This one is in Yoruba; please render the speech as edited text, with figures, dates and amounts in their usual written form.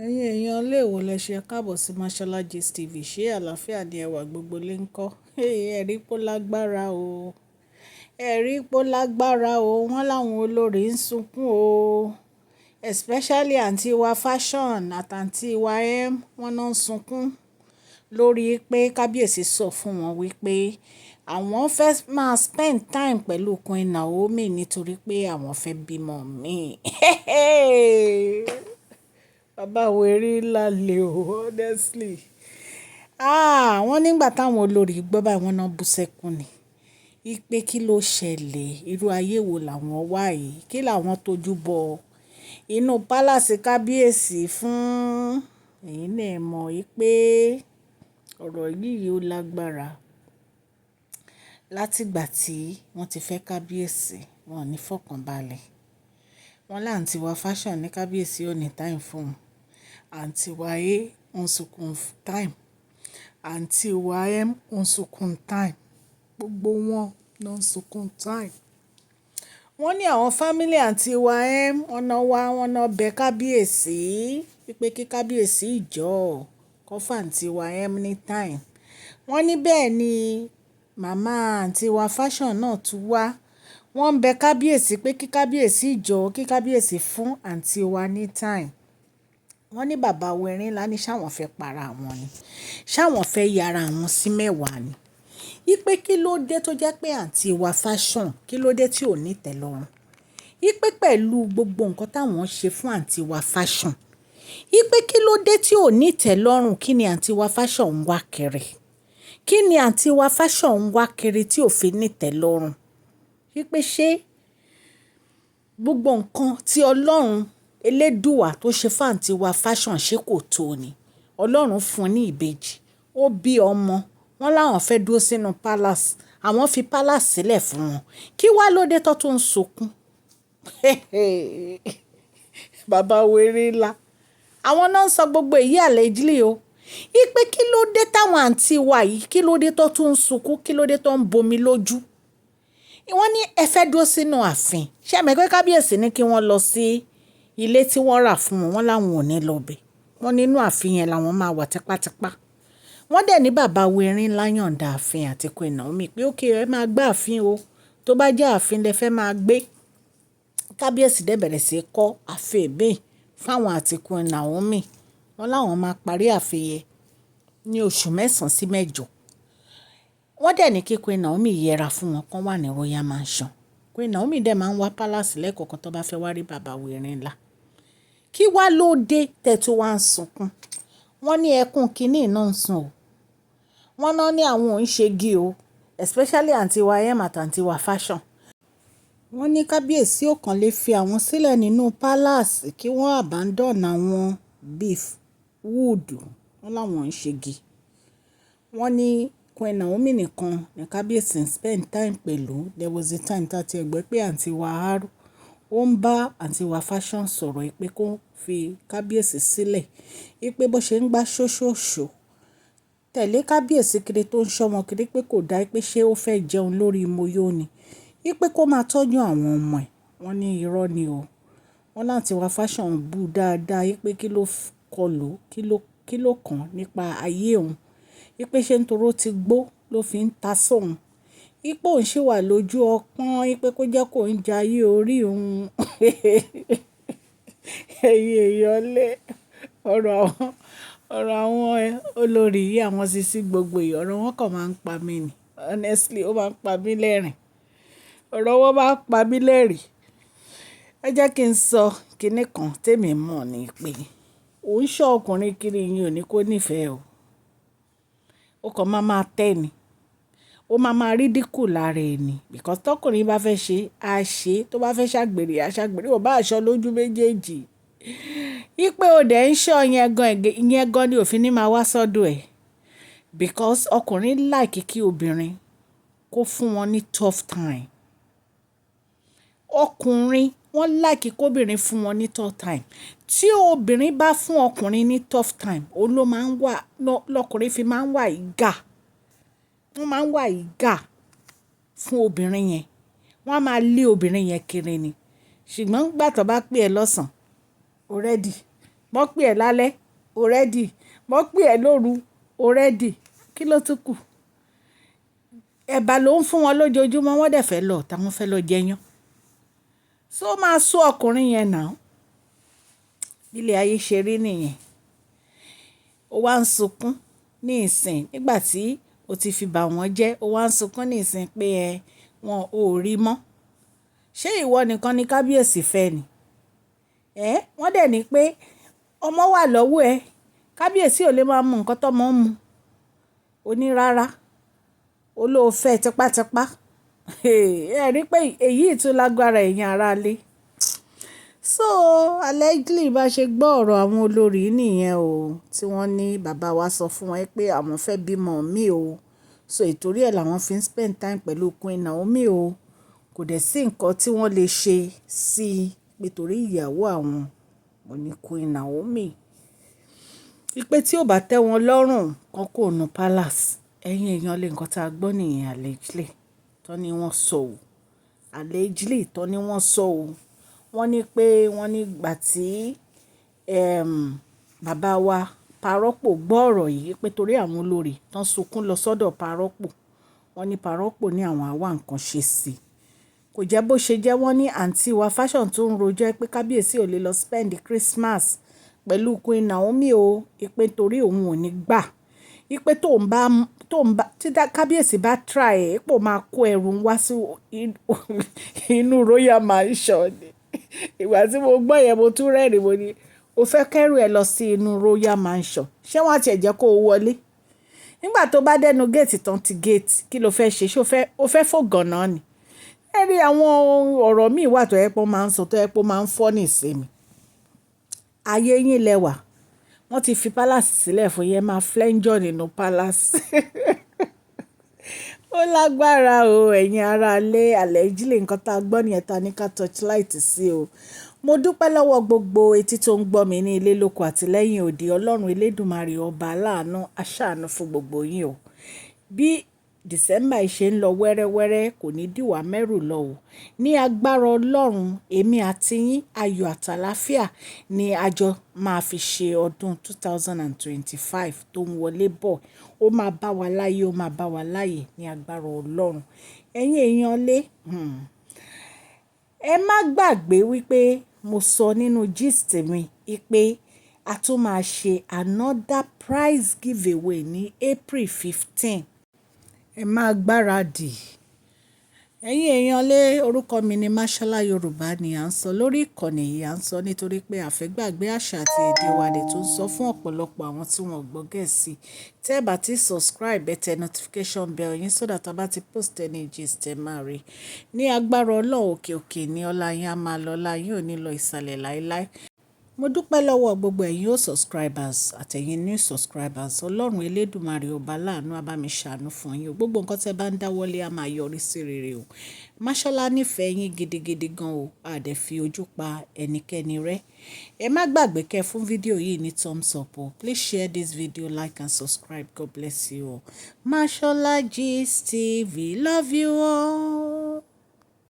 Ẹ̀yin èèyàn ilé ìwò lẹ ṣe káàbọ̀ sí Mashola Gist TV. Ṣé àlàáfíà ni ẹwà gbogbo lè ń kọ́? Ẹ̀rí pó lágbára o. Ẹ̀rí pó lágbára o. Wọ́n láwọn olórí ń sunkún o. Especially àǹtí wa Fashion àtàǹtí wa wọ́n náà ń sunkún lórí pé kábíyèsí sọ fún wọn wípé àwọn fẹ́ máa spend time pẹ̀lú Queen Naomi nítorí pé àwọn fẹ́ bímọ míì. Bàbá wèrè ńlá le o, honestly. Wọ́n nígbà táwọn olórí gbọ́ báyìí wọ́n náà bú sẹ́kún ni. Ipe kí ló ṣẹlẹ̀? Irú ayé wo làwọn wá yìí? Kí làwọn tójú bọ inú pálásì kábíyèsí fún? Ẹ̀yin náà mọ̀ pé ọ̀rọ̀ yìí ó lágbára. Látìgbà tí wọ́n ti fẹ́ kábíyèsí, wọn ò ní fọkànbalẹ̀. Wọ́n láǹtí wa Fashion ní kábíyèsí ò ní time fún un. Àǹtí wa ń sunkún time. Àǹtí wa ń sunkún time. Gbogbo wọn ló ń sunkún time. Wọ́n ní àwọn family àǹtí wa wọ́n náà bẹ kábíyèsí wípé kí kábíyèsí jọ̀ọ́ kó fún àǹtí wa ní time. Wọ́n ní bẹ́ẹ̀ ni màmá àǹtí wa Fashion náà tún wá. Wọ́n ń bẹ kábíyèsí pé kí kábíyèsí jọ̀ọ́ kí kábíyèsí fún àǹtí wa ní time. Wọ́n ní bàbá wẹ̀rín ńlá ní ṣáwọn fẹ́ para wọn ni. Ṣáwọn fẹ́ yára wọn sí mẹ́wàá ni. Ipe kí ló dé tó jẹ́ pé àǹtí wa Fashion kí ló dé tí ò ní tẹ́lọ́rùn. Ipe pẹ̀lú gbogbo nǹkan táwọn ṣe fún àǹtí wa Fashion. Ipe kí ló dé tí ò ní tẹ́lọ́rùn, kí ni àǹtí wa Fashion ń wá kiri. Kí ni àǹtí wa Fashion ń wá kiri tí ò fi ní tẹ́lọ́rùn. Ipe ṣé gbogbo nǹkan tí Ọlọ́run Elédùà tó ṣe fún àǹtí wa Fashion ṣé kò tó ni. Ọlọ́run fún ní ìbejì. Ó bí ọmọ. Wọ́n láwọn fẹ́ dúró sínú palace. Àwọn fi palace sílẹ̀ fún wọn. Kí wá ló dé tó tún ń sunkún? Bàbá wèrè ńlá. Àwọn náà ń sọ gbogbo èyí allegedly o. Ipe kí ló dé táwọn àǹtí wa yìí kí ló dé tó tún ń sunkún? Kí ló dé tó ń bomi lójú? Wọ́n ní ẹ fẹ́ dúró sínú ààfin. Ṣé ẹ mọ̀ pé kábíyèsí ní kí wọ́n lọ sí ilé tí wọ́n rà fún wọn? Wọ́n láwọn ò ní lọ bẹ̀. Wọ́n nínú ààfin yẹn làwọn máa wà tipátipá. Wọ́n dẹ̀ ní bàbá wẹ̀rín ńlá yọ̀ǹda ààfin àti Queen Naomi pé ókè ẹ máa gbé ààfin o. Tó bá jẹ́ ààfin lẹ fẹ́ máa gbé. Kábíyèsí dẹ̀ bẹ̀rẹ̀ sí í kọ́ ààfin míì fáwọn àti Queen Naomi. Wọ́n láwọn máa parí ààfin yẹn ní oṣù 9 sí 8. Wọ́n dẹ̀ ní kí Queen Naomi yẹra fún wọn kán wà ní Royal Mansion. Queen Naomi dẹ̀ máa ń wá palace lẹ́ẹ̀kọ̀ọ̀kan tó bá fẹ́ wá rí bàbá wẹ̀rín ńlá. Kí wá ló dé tẹ̀tú wá ń sunkún? Wọ́n ní ẹkún kínní náà ń sun o. Wọ́n náà ní àwọn ò ń ṣe gí o, especially àǹtí wa àtàǹtí wa Fashion. Wọ́n ní kábíyèsí ò kàn lè fi àwọn sílẹ̀ nínú palace kí wọ́n abandon àwọn beef wood. Wọ́n láwọn ò ń ṣe gí. Wọ́n ní Queen Naomi nìkan ní kábíyèsí ń spend time pẹ̀lú. There was a time tá ti ẹ̀gbẹ́ pé àǹtí wa Aru ó ń bá àǹtí wa Fashion sọ̀rọ̀ pé kó fi kábíyèsí sílẹ̀. Pé bó ṣe ń gbá ṣóṣóṣó tẹ̀lé kábíyèsí kiri tó ń ṣọ́mọ kiri pé kò dá pé ṣé ó fẹ́ jẹun lórí moyó ni. Pé kó máa tọ́jú àwọn ọmọ ẹ̀. Wọ́n ní irọ́ ni o. Wọ́n láǹtí wa Fashion bú dáadáa pé kí ló kọlù kí ló kàn nípa ayé òun. Pé ṣé nítorí ó ti gbó ló fi ń ta sóhun. Pé òun ṣì wà lójú ọpọ́n pé kó jẹ́ kó ń jayé orí òun. Ẹ̀yin èèyàn lé ọ̀rọ̀ àwọn olórí yìí àwọn Sissy gbogbo èèyàn ọ̀rọ̀ wọn kàn máa ń pa mí ni. Honestly ó máa ń pa mí lẹ́rìn. Ọ̀rọ̀ wọn máa ń pa mí lẹ́rìn. Ẹ jẹ́ kí n sọ kinní kan tèmi mọ̀ ni pé òun ṣọ́ ọkùnrin kiri yín ò ní kó nífẹ̀ẹ́ o. Ó kàn máa tẹ́ ni. Ó máa ridicule lára ẹni because tọkùnrin bá fẹ́ ṣe á ṣe, tó bá fẹ́ ṣàgbèrè á ṣàgbèrè, ò bá aṣọ lójú méjèèjì. Pé ó dẹ̀ ń ṣọ́ ìyẹn gan ni òfin ní máa wá sọ́dọ̀ ẹ̀ because ọkùnrin like kí obìnrin kó fún wọn ní tough time. Ọkùnrin wọ́n like kóbìnrin fún wọn ní tough time. Tí obìnrin bá fún ọkùnrin ní tough time, ó ló máa ń wà lọkùnrin fi máa ń wà ìgà. Wọ́n máa ń wà ìgà fún obìnrin yẹn. Wọ́n á máa lé obìnrin yẹn kiri ni. Ṣùgbọ́n gbà tó bá pè ẹ́ lọ́sàn-án, already mọ́ pè ẹ́ lálẹ́ o rẹ́dì, mọ́ pè ẹ́ lóru o rẹ́dì, kí ló tún kù? Ẹ̀bà ló ń fún wọn lójoojúmọ́, wọ́n dẹ̀ fẹ́ lọ táwọn fẹ́ lọ jẹyán. So máa sú ọkùnrin yẹn náà. Ilé ayé ṣe rí nìyẹn. Ó wá ń sunkún ní ìsìn nígbà tí o ti fi bà wọ́n jẹ́, ó wá ń sunkún ní ìsìn pé wọn ò rí mọ́. Ṣé ìwọ nìkan ni kábíyèsí fẹ́ ni? Wọ́n dẹ̀ ní pé ọmọ wà lọ́wọ́ ẹ, kábíyèsí ò lè máa mu nǹkan tọ́mọ ń mu. Ó ní rárá, ó lóo fẹ́ tipátipá. Ẹ rí pé èyí tún lágbára ẹ̀yin aráalé. So allegedly bá ṣe gbọ́ ọ̀rọ̀ àwọn olórí nìyẹn o, tí wọ́n ní bàbá wa sọ fún wọn pé àwọn fẹ́ bímọ mi o. So ìtorí ẹ̀ làwọn fi ń spend time pẹ̀lú Queen Naomi o. Kò dẹ̀ sí nǹkan tí wọ́n lè ṣe sí i nítorí ìyàwó àwọn ò ní Queen Naomi. Ipe tí ò bá tẹ́ wọn lọ́rùn kan kò nu palace. Ẹ̀yin èèyàn lè nǹkan tá a gbọ́ nìyẹn allegedly. Tọ́ ni wọ́n sọ o. Allegedly tọ́ ni wọ́n sọ o. Wọ́n ní pé wọ́n ní ìgbà tí bàbá wa parọ́pò gbọ́ ọ̀rọ̀ yìí pé torí àwọn olórí tán sunkún lọ sọ́dọ̀ parọ́pò. Wọ́n ní parọ́pò ní àwọn àwa nǹkan ṣe sí i. Kò jẹ́ bó ṣe jẹ́, wọ́n ní àǹtí wa fashion tó ń rojọ́ pé kábíyèsí ò lè lọ spend Christmas pẹ̀lú Queen Naomi o. Ipe torí òun ò ní gbà. Ipe tó ń bá tí kábíyèsí bá try pò máa kó ẹrù wá sí inú royal mansion ni. Ìgbà tí mo gbọ́ yẹn mo tún rẹ́rìn mo ní o fẹ́ kẹ́rù ẹ lọ sí inú royal mansion. Ṣé wọ́n á tiẹ̀ jẹ́ kó o wọlé? Nígbà tó bá dẹnu géètì tán ti géètì kí ló fẹ́ ṣe? Ṣé o fẹ́ fò gànà ni? Ẹ rí àwọn ọ̀rọ̀ míì wà tó yẹ pé ó máa ń sọ tó yẹ pé ó máa ń fọ́ ní ìsinmi. Ayé yín lẹ́wà. Wọ́n ti fi palace sílẹ̀ fún yẹn máa flenjọ́ nínú palace. Ó lágbára o ẹ̀yin aráalé, allegedly nǹkan tá a gbọ́ nìyẹn ta ní ká torchlight sí o. Mo dúpẹ́ lọ́wọ́ gbogbo etí tó ń gbọ́ mi ní ilé lóko àti lẹ́yìn odi. Ọlọ́run Elédùmarè ọba aláàánú aṣàánú fún gbogbo yín o. Bí December ṣe ń lọ wẹ́rẹ́wẹ́rẹ́ kò ní dìwà mẹ́rù lọ o. Ní agbára Ọlọ́run, èmi àti yín ayọ̀ àtàláfíà ni àjọ máa fi ṣe ọdún 2025 tó ń wọlé bọ̀. Ó máa bá wa láyé, ó máa bá wa láyé ní agbára Ọlọ́run. Ẹ̀yin èèyàn lé, ẹ má gbàgbé wípé mo sọ nínú gist mi pé a tún máa ṣe another prize giveaway ní April 15. Ẹ máa gbáradì. Ẹ̀yin èèyàn lé, orúkọ mi ni Mashola Yorùbá ni à ń sọ lórí ìkànnì yìí. À ń sọ nítorí pé a fẹ́ gbàgbé àṣà àti èdè wa lè tún sọ fún ọ̀pọ̀lọpọ̀ àwọn tí wọ́n gbọ́ Gẹ̀ẹ́sì. Tẹ́ ẹ bá ti subscribe, ẹ tẹ notification bell yín so that a bá ti post any gist ẹ máa rí. Ní agbára Ọlọ́run òkè òkè ni ọlá yín á máa lọ, ọlá yín ò ní lọ ìsàlẹ̀ láéláé. Mo dúpẹ́ lọ́wọ́ gbogbo ẹ̀yin old subscribers àtẹ̀yin new subscribers. Ọlọ́run Elédùmarè ọba láàánú á bá mi ṣàánú fún yín o. Gbogbo nǹkan tẹ́ bá ń dáwọ́lé á máa yọrí sí rere o. Mashola nífẹ̀ẹ́ yín gidigidi gan o. A dẹ̀ fi ojú pa ẹnikẹ́ni rẹ́. Ẹ má gbàgbé kẹ́ fún fídíò yìí ní thumbs up o. Please share this video, like and subscribe. God bless you all. Mashola Gist TV, love you all.